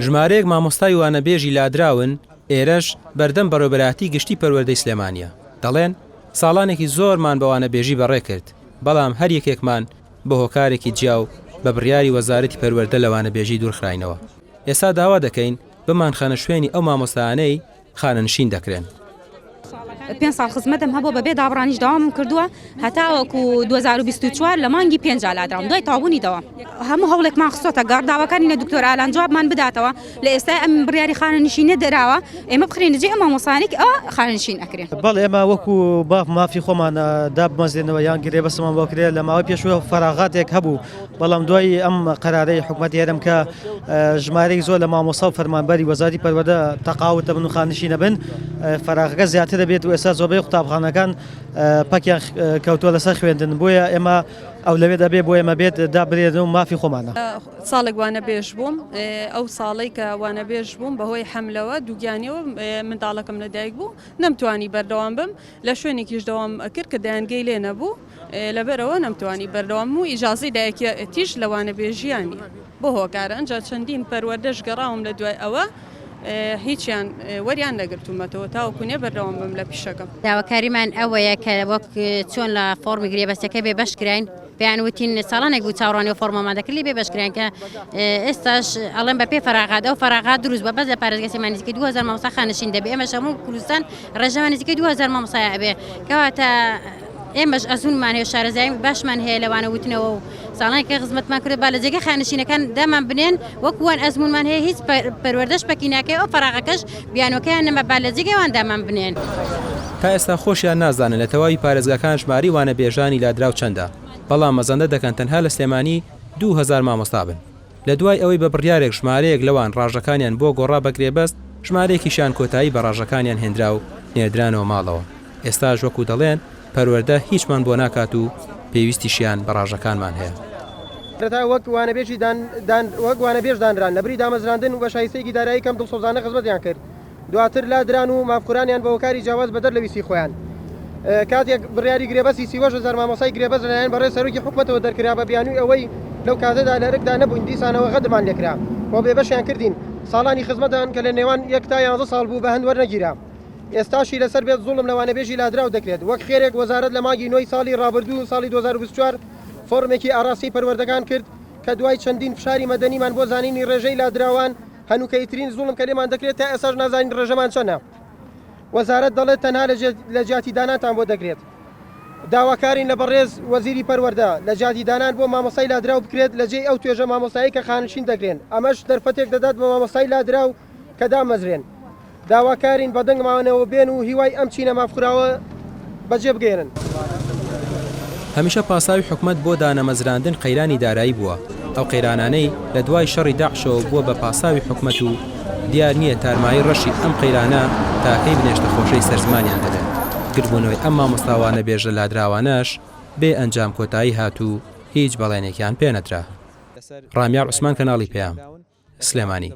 ژمارەیەک مامۆستای وانەبێژی لادراون ئێرەش بەردەم بەڕێوەبەراتی گشتی پەروەردەی سلێمانیە. دەڵێن ساڵانێکی زۆرمان بە وانەبێژی بەڕێ کرد، بەڵام هەر یەکێکمان بە هۆکارێکی جیاو بە بڕیاری وەزارەتی پەروەردە لە وانەبێژی دوورخراینەوە. ئێستا داوا دەکەین بمان خانە شوێنی ئەو مامۆستایانەی خانەنشین دەکرێن. 5 ساڵ خزمەتم هەبوو بەبێ دابڕانیش داوامم کردووە هەتا وەکو 2024 لە مانگی 5 لادراوم دوای تاوبوونی دەوام. هەموو هەوڵێکمان خستۆتە گارداوەکانی دکتۆر ئالان جوابمان بداتەوە لە ئێستا ئەم بڕیاری خانەنشینە دەراوە ئێمە بخرێنە جێ ئەم مامۆستایانێک خانەنشین ئەکرێن. بەڵێ ئێمە وەکو باف مافی خۆمان دابمەزێنەوە یان گرێبەسمان بۆ کرێ لە ماوەی پێشوە فەراغاتێک هەبوو، بەڵام دوای ئەم قەرارەی حکوومەتی هێرم کە ژمارەی زۆر لە مامۆستا و فەرمانبەری وەزارەتی پەروەردە تەقاوت دەبن و خانەنشینە بن، فەراغەکە زیاتر دەبێت و ئێستا زۆربەی قوتابخانەکان پەکیان کەوتووە لەسەر خوێندن، بۆیە ئێمە ئەو لەوێ دەبێ بۆ ئێمە بێت دابرێن و مافی خۆمانە. ساڵێک وانەبێژ بووم، ئەو ساڵی کە وانەبێژ بووم بەهۆی حملەوە دووگیانیەوە منداڵەکەم لەدایک بوو، نەمتوانی بەردەوام بم، لە شوێنێکیش دەوام کرد کە دایانگەی لێ نەبوو، لەبەرەوە نەمتوانی بەردەوام و ئیجازەی دایکەتیش لە وانەبێژیانی بۆ هۆکارە. ئەنجا چەندین پەروەردەش گەڕاوم لە دوای ئەوە هیچیان وەریان نەگرتومەتەوە تاوەکوونێ بەردەوام بم لە پیشەکەم. داواکاریمان ئەوەیە کە وەک چۆن لە فۆرمی گرێبەستەکەی بێ بەشکراین پێیانوتین ساڵانێک بوو چاوەڕانی و فۆرمەمان دەکردی بێ بەشکراین کە ئێستاش ئەڵێن بە پێ فەراغات ئەو فەراغات دروست بە بەس لە پارێزگای نزیکەی 2000 مامۆستا خانەشین دەبێ. ئێمەش هەموو کوردستان ڕێژەمان نزیکەی 2000 مامۆستای ئەبێ کەواتە ئێمەش ئەزمونمان هەیە شارەزایی باشمان هەیە لەوانە وتنەوە و ساڵانی کە خزمەتمان کرد با لە جێگە خانەشینەکان دامان بنێن وەکوان ئەزمونمان هەیە هیچ پەروەردەش پەکی ناکەی ئەو فەراغەکەش بیانوەکەیان نەمە با لە جێگەوان دامان بنێن. تا ئێستا خۆشیان نازانن لە تەواوی پارێزگاکان ژماری وانەبێژانی لادراو چەندە، بەڵام مەزەندە دەکەن تەنها لە سلێمانی 2000 مامۆستا بن. لە دوای ئەوەی بە بڕیارێک ژمارەیەک لەوان ڕاژەکانیان بۆ گۆڕا بەگرێبەست، ژمارەیەکیشیان کۆتایی بە ڕاژەکانیان هێنرا و نێردرانەوە ماڵەوە. ئێستاش وەکو دەڵێن پەروەردە هیچمان بۆ ناکات و پێویستیشیان بە ڕاژەکانمان هەیە. وەک وەک وانەبێژ دانران لەبری دامەزراندن و بە شایستەیەکی دارایی کەم دڵسۆزانە خزمەتیان کرد، دواتر لادران و مافکورانیان بە هۆکاری جیاواز بەدەر لە ویسی خۆیان. کاتێک بڕیاری گرێبەستی 30,000 مامۆستای گرێبەست لەلایەن بەڕێ سەرۆکی حکوومەتەوە دەرکرا بە بیانووی ئەوەی لەو کاتەدا لەرەکدا نەبووین دیسانەوە غەدرمان لێکرا بۆ بێبەشیان کردین ساڵانی خزمەتان کە لە نێوان 1 تا 11 ساڵ بوو بە هەند وەرنەگیرا. ئێستاشی لەسەر بێت زوڵم لە وانەبێژی لادراو دەکرێت وەک خێرێک وەزارەت لە ماگی 9 ساڵی ڕابردوو ساڵی 2024 فۆرمێکی ئاراسی پەروەردەکان کرد کە دوای چەندین فشاری مەدەنیمان بۆ زانینی ڕێژەی لادراوان هەنووکەیترین زوڵم کە لێمان دەکرێت تا ئێستاش نازانین ڕێژەمان چەنە. وەزارەت دەڵێت تەنها لە جیاتی دانانتان بۆ دەکرێت. داواکارین لە بەڕێز وەزیری پەروەردە لە جیاتی دانان بۆ مامۆستای لادراو بکرێت لە جێی ئەو توێژە مامۆستایی کە خانەشین دەکرێن، ئەمەش دەرفەتێک دەدات بە مامۆستای لادراو کە دامەزرێن. داواکارین بە دەنگماوەنەوە بێن و هیوای ئەم چینە مافکوراوە بەجێ بگێنن. هەمیشە پاساوی حکومت بۆ دانەمەزراندن قەیرانی دارایی بووە. ئەو قەیرانانەی لە دوای شەڕی داعشەوە بووە بە پاساوی حکومت و دیار نییە تارمایی ڕەشی ئەم قەیرانە تاکەی بنێشتە خۆشەی سەرزمانیان دەدەن. گربوونەوەی ئەم مامۆستاوانە بێژە لادراوانەش بێ ئەنجام کۆتایی هاتوو هیچ بەڵێنێکیان پێ نەدرا. ڕامیار عوسمان کەناڵی پێیام سلێمانی.